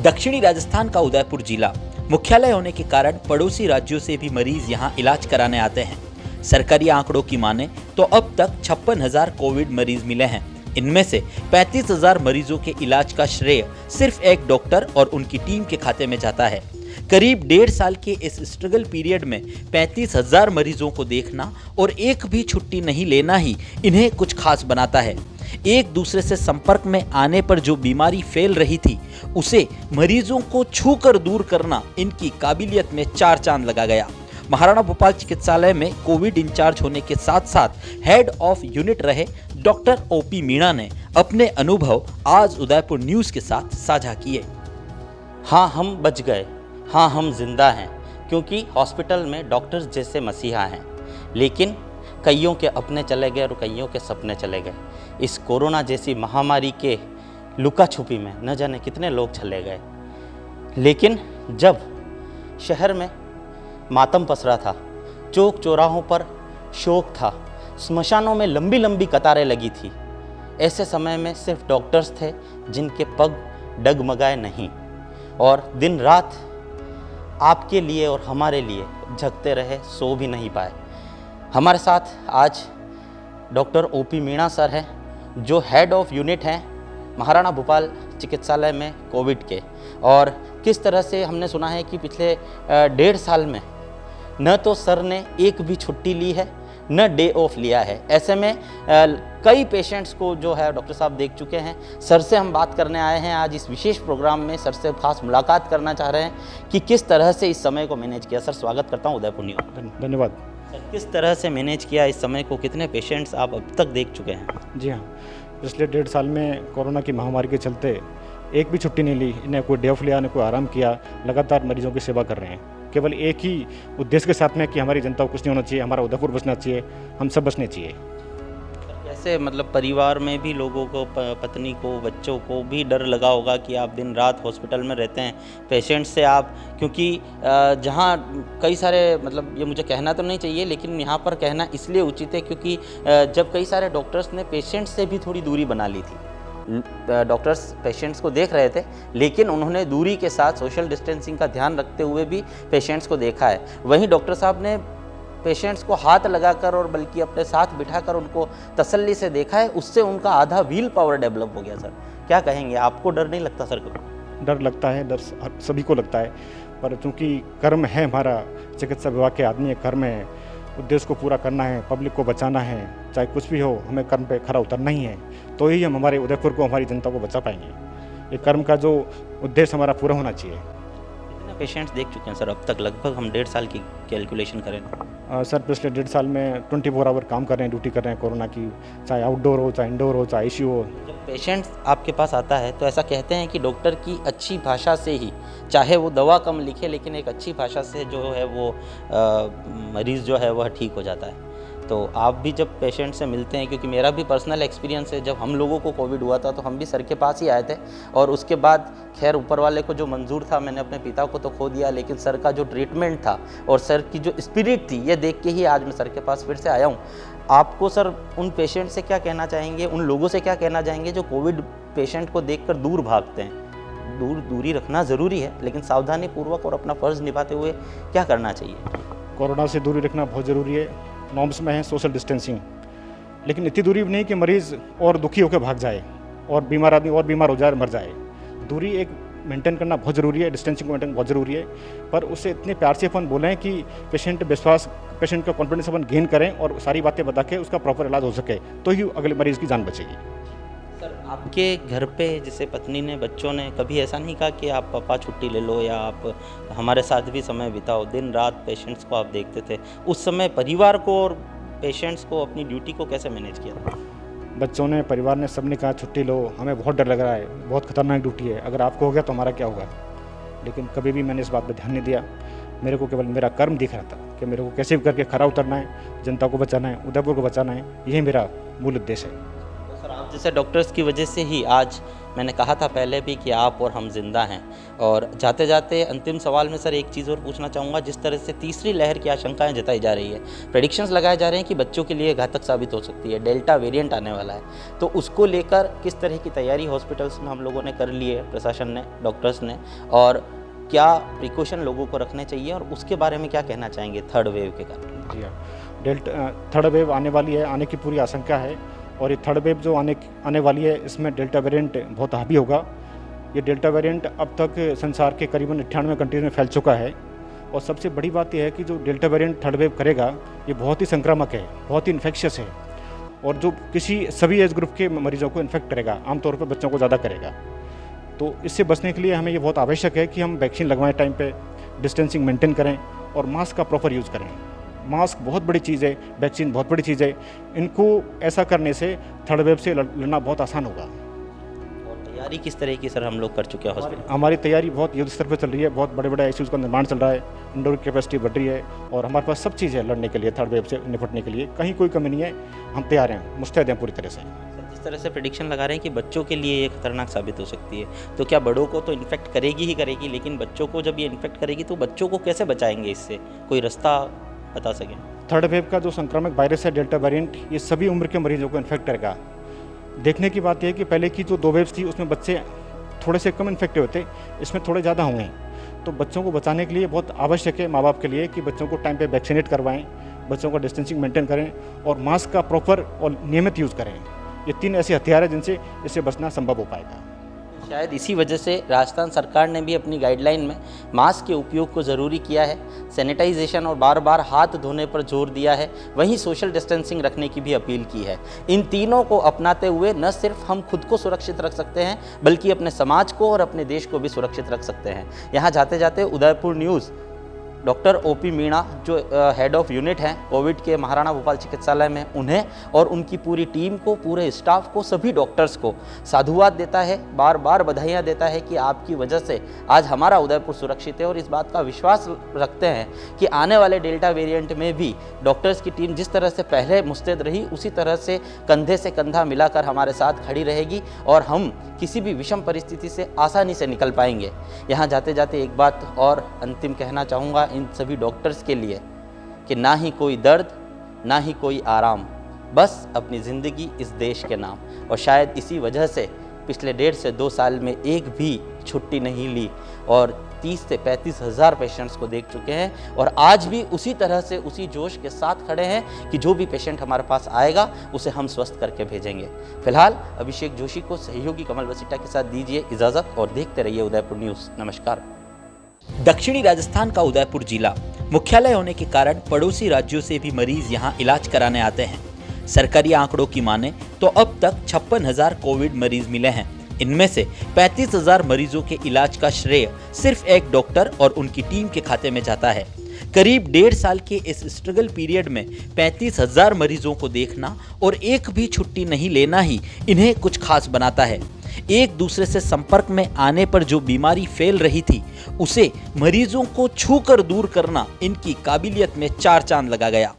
दक्षिणी राजस्थान का उदयपुर जिला मुख्यालय होने के कारण पड़ोसी राज्यों से भी मरीज यहां इलाज कराने आते हैं। सरकारी आंकड़ों की माने तो अब तक 56,000 कोविड मरीज मिले हैं। इनमें से 35,000 मरीजों के इलाज का श्रेय सिर्फ एक डॉक्टर और उनकी टीम के खाते में जाता है। करीब 1.5 साल के इस स्ट्रगल पीरियड में 35,000 मरीजों को देखना और एक भी छुट्टी नहीं लेना ही इन्हें कुछ खास बनाता है। एक दूसरे से संपर्क में आने पर जो बीमारी फैल रही थी उसे मरीजों को छूकर दूर करना इनकी काबिलियत में 4 चांद लगा गया। महाराणा भोपाल चिकित्सालय में कोविड इंचार्ज होने के साथ साथ हेड ऑफ यूनिट रहे डॉक्टर ओपी मीणा ने अपने अनुभव आज उदयपुर न्यूज़ के साथ साझा किए। हाँ, हम बच गए, हाँ हम जिंदा हैं, क्योंकि हॉस्पिटल में डॉक्टर्स जैसे मसीहा हैं। लेकिन कईयों के अपने चले गए और कईयों के सपने चले गए। इस कोरोना जैसी महामारी के लुका छुपी में न जाने कितने लोग चले गए। लेकिन जब शहर में मातम पसरा था, चौक चौराहों पर शोक था, स्मशानों में लंबी लंबी कतारें लगी थी, ऐसे समय में सिर्फ डॉक्टर्स थे जिनके पग डगमगाए नहीं और दिन रात आपके लिए और हमारे लिए जगते रहे, सो भी नहीं पाए। हमारे साथ आज डॉक्टर ओपी मीणा सर हैं, जो हेड ऑफ यूनिट हैं महाराणा भोपाल चिकित्सालय में कोविड के। और किस तरह से हमने सुना है कि पिछले 1.5 साल में न तो सर ने एक भी छुट्टी ली है, न डे ऑफ लिया है। ऐसे में कई पेशेंट्स को जो है डॉक्टर साहब देख चुके हैं। सर से हम बात करने आए हैं आज इस विशेष प्रोग्राम में। सर से खास मुलाकात करना चाह रहे हैं कि किस तरह से इस समय को मैनेज किया। सर, स्वागत करता हूँ उदयपुर न्यूज़। धन्यवाद सर, किस तरह से मैनेज किया इस समय को, कितने पेशेंट्स आप अब तक देख चुके हैं? जी हाँ, पिछले 1.5 साल में कोरोना की महामारी के चलते एक भी छुट्टी नहीं ली, इन्हें कोई डे ऑफ लिया, न कोई आराम किया। लगातार मरीजों की सेवा कर रहे हैं, केवल एक ही उद्देश्य के साथ में कि हमारी जनता को कुछ नहीं होना चाहिए, हमारा उदयपुर बचना चाहिए, हम सब बचने चाहिए। कैसे मतलब परिवार में भी लोगों को, पत्नी को, बच्चों को भी डर लगा होगा कि आप दिन रात हॉस्पिटल में रहते हैं, पेशेंट से आप, क्योंकि जहाँ कई सारे, मतलब ये मुझे कहना तो नहीं चाहिए लेकिन यहाँ पर कहना इसलिए उचित है क्योंकि जब कई सारे डॉक्टर्स ने पेशेंट से भी थोड़ी दूरी बना ली थी। डॉक्टर्स पेशेंट्स को देख रहे थे लेकिन उन्होंने दूरी के साथ सोशल डिस्टेंसिंग का ध्यान रखते हुए भी पेशेंट्स को देखा है। वहीं डॉक्टर साहब ने पेशेंट्स को हाथ लगाकर और बल्कि अपने साथ बिठाकर उनको तसल्ली से देखा है, उससे उनका आधा व्हील पावर डेवलप हो गया। सर, क्या कहेंगे, आपको डर नहीं लगता? सर, डर लगता है, डर सभी को लगता है, पर चूँकि कर्म है हमारा, चिकित्सा विभाग के आदमी कर्म है, उद्देश्य को पूरा करना है, पब्लिक को बचाना है, चाहे कुछ भी हो, हमें कर्म पे खरा उतरना ही है, तो ही हम हमारे उदयपुर को, हमारी जनता को बचा पाएंगे। ये कर्म का जो उद्देश्य हमारा पूरा होना चाहिए। कितने पेशेंट्स देख चुके हैं सर अब तक? लगभग हम 1.5 साल की कैलकुलेशन करें। सर, पिछले 1.5 साल में 24 आवर काम कर रहे हैं, ड्यूटी कर रहे हैं कोरोना की, चाहे आउटडोर हो, चाहे इंडोर हो, चाहे ICU हो। जब पेशेंट्स आपके पास आता है तो ऐसा कहते हैं कि डॉक्टर की अच्छी भाषा से ही, चाहे वो दवा कम लिखे लेकिन एक अच्छी भाषा से जो है वो मरीज़ जो है वह ठीक हो जाता है। तो आप भी जब पेशेंट से मिलते हैं, क्योंकि मेरा भी पर्सनल एक्सपीरियंस है, जब हम लोगों को कोविड हुआ था तो हम भी सर के पास ही आए थे और उसके बाद खैर ऊपर वाले को जो मंजूर था, मैंने अपने पिता को तो खो दिया, लेकिन सर का जो ट्रीटमेंट था और सर की जो स्पिरिट थी, ये देख के ही आज मैं सर के पास फिर से आया हूँ। आपको सर उन पेशेंट से क्या कहना चाहेंगे, उन लोगों से क्या कहना चाहेंगे जो कोविड पेशेंट को देखकर दूर भागते हैं? दूरी रखना ज़रूरी है लेकिन सावधानी पूर्वक और अपना फ़र्ज़ निभाते हुए क्या करना चाहिए? कोरोना से दूरी रखना बहुत ज़रूरी है। नॉर्म्स में है सोशल डिस्टेंसिंग, लेकिन इतनी दूरी भी नहीं कि मरीज़ और दुखी होकर भाग जाए और बीमार आदमी और बीमार हो जाए, मर जाए। दूरी एक मेंटेन करना बहुत ज़रूरी है, डिस्टेंसिंग को मेंटेन बहुत ज़रूरी है, पर उससे इतने प्यार से अपन बोलें कि पेशेंट का कॉन्फिडेंस अपन गेन करें और सारी बातें बता के उसका प्रॉपर इलाज हो सके, तो ही अगले मरीज़ की जान बचेगी। सर, आपके घर पे जैसे पत्नी ने, बच्चों ने कभी ऐसा नहीं कहा कि आप पापा छुट्टी ले लो या आप हमारे साथ भी समय बिताओ? दिन रात पेशेंट्स को आप देखते थे, उस समय परिवार को और पेशेंट्स को, अपनी ड्यूटी को कैसे मैनेज किया? बच्चों ने, परिवार ने, सबने कहा छुट्टी लो, हमें बहुत डर लग रहा है, बहुत खतरनाक ड्यूटी है, अगर आपको हो गया तो हमारा क्या होगा। लेकिन कभी भी मैंने इस बात पर ध्यान नहीं दिया। मेरे को केवल मेरा कर्म दिख रहा था कि मेरे को कैसे भी करके खरा उतरना है, जनता को बचाना है, उदयपुर को बचाना है, यही मेरा मूल उद्देश्य है। सर, आप जैसे डॉक्टर्स की वजह से ही आज मैंने कहा था पहले भी कि आप और हम जिंदा हैं। और जाते जाते अंतिम सवाल में सर एक चीज़ और पूछना चाहूँगा, जिस तरह से तीसरी लहर की आशंकाएं जताई जा रही है, प्रेडिक्शंस लगाए जा रहे हैं कि बच्चों के लिए घातक साबित हो सकती है, डेल्टा वेरिएंट आने वाला है, तो उसको लेकर किस तरह की तैयारी हॉस्पिटल्स में हम लोगों ने कर ली है, प्रशासन ने, डॉक्टर्स ने, और क्या प्रिकॉशन लोगों को रखने चाहिए, और उसके बारे में क्या कहना चाहेंगे थर्ड वेव के कारण? जी हाँ, थर्ड वेव आने वाली है, आने की पूरी आशंका है। और ये थर्ड वेव जो आने वाली है, इसमें डेल्टा वेरिएंट बहुत हावी होगा। ये डेल्टा वेरिएंट अब तक संसार के करीबन 98 कंट्रीज में फैल चुका है। और सबसे बड़ी बात यह है कि जो डेल्टा वेरिएंट थर्ड वेव करेगा, ये बहुत ही संक्रामक है, बहुत ही इन्फेक्शियस है, और जो सभी एज ग्रुप के मरीजों को इन्फेक्ट करेगा, आमतौर पर बच्चों को ज़्यादा करेगा। तो इससे बचने के लिए हमें ये बहुत आवश्यक है कि हम वैक्सीन लगवाएं टाइम पे, डिस्टेंसिंग मेंटेन करें और मास्क का प्रॉपर यूज़ करें। मास्क बहुत बड़ी चीज़ है, वैक्सीन बहुत बड़ी चीज़ है। इनको ऐसा करने से थर्ड वेव से लड़ना बहुत आसान होगा। और तैयारी किस तरह की सर हम लोग कर चुके हैं हॉस्पिटल? हमारी तैयारी बहुत युद्ध स्तर पर चल रही है, बहुत बड़े बड़े आईसीयूज़ का निर्माण चल रहा है, इंडोर कैपेसिटी बढ़ रही है, और हमारे पास सब चीज़ है लड़ने के लिए, थर्ड वेव से निपटने के लिए। कहीं कोई कमी नहीं है, हम तैयार हैं, मुस्तैद हैं पूरी तरह से। जिस तरह से प्रेडिक्शन लगा रहे हैं कि बच्चों के लिए ये खतरनाक साबित हो सकती है, तो क्या बड़ों को तो इन्फेक्ट करेगी ही करेगी, लेकिन बच्चों को जब ये इन्फेक्ट करेगी तो बच्चों को कैसे बचाएंगे इससे? कोई रास्ता बता सकें? थर्ड वेव का जो संक्रामक वायरस है डेल्टा वेरिएंट, ये सभी उम्र के मरीजों को इन्फेक्ट करेगा। देखने की बात यह है कि पहले की जो 2 वेव्स थी उसमें बच्चे थोड़े से कम इन्फेक्टिव होते, इसमें थोड़े ज़्यादा होंगे। तो बच्चों को बचाने के लिए बहुत आवश्यक है माँ बाप के लिए कि बच्चों को टाइम पे वैक्सीनेट करवाएं, बच्चों का डिस्टेंसिंग मेंटेन करें और मास्क का प्रॉपर और नियमित यूज़ करें। ये 3 ऐसे हथियार हैं जिनसे इससे बचना संभव हो पाएगा। शायद इसी वजह से राजस्थान सरकार ने भी अपनी गाइडलाइन में मास्क के उपयोग को ज़रूरी किया है, सैनिटाइजेशन और बार बार हाथ धोने पर जोर दिया है, वहीं सोशल डिस्टेंसिंग रखने की भी अपील की है। इन तीनों को अपनाते हुए न सिर्फ हम खुद को सुरक्षित रख सकते हैं, बल्कि अपने समाज को और अपने देश को भी सुरक्षित रख सकते हैं। यहाँ जाते जाते Udaipur news doctor OP Meena जो हेड ऑफ यूनिट हैं कोविड के महाराणा भोपाल चिकित्सालय में, उन्हें और उनकी पूरी टीम को, पूरे स्टाफ को, सभी डॉक्टर्स को साधुवाद देता है, बार बार बधाइयाँ देता है कि आपकी वजह से आज हमारा उदयपुर सुरक्षित है, और इस बात का विश्वास रखते हैं कि आने वाले डेल्टा वेरिएंट में भी डॉक्टर्स की टीम जिस तरह से पहले मुस्तैद रही, उसी तरह से कंधे से कंधा मिलाकर हमारे साथ खड़ी रहेगी और हम किसी भी विषम परिस्थिति से आसानी से निकल पाएंगे। यहाँ जाते जाते एक बात और अंतिम कहना चाहूँगा इन सभी डॉक्टर्स के लिए कि ना ही कोई दर्द, ना ही कोई आराम, बस अपनी ज़िंदगी इस देश के नाम। और शायद इसी वजह से पिछले 1.5 से 2 साल में एक भी छुट्टी नहीं ली और 30 से 35 हज़ार पेशेंट्स को देख चुके हैं, और आज भी उसी तरह से उसी जोश के साथ खड़े हैं कि जो भी पेशेंट हमारे पास आएगा उसे हम स्वस्थ करके भेजेंगे। फिलहाल अभिषेक जोशी को सहयोगी कमल वसीटा के साथ दीजिए इजाज़त और देखते रहिए उदयपुर न्यूज़। नमस्कार। दक्षिणी राजस्थान का उदयपुर जिला मुख्यालय होने के कारण पड़ोसी राज्यों से भी मरीज यहां इलाज कराने आते हैं। सरकारी आंकड़ों की माने तो अब तक 56,000 कोविड मरीज मिले हैं। इनमें से 35,000 मरीजों के इलाज का श्रेय सिर्फ एक डॉक्टर और उनकी टीम के खाते में जाता है। करीब 1.5 साल के इस स्ट्रगल पीरियड में 35,000 मरीजों को देखना और एक भी छुट्टी नहीं लेना ही इन्हें कुछ खास बनाता है। एक दूसरे से संपर्क में आने पर जो बीमारी फैल रही थी, उसे मरीजों को छूकर दूर करना इनकी काबिलियत में 4 चांद लगा गया।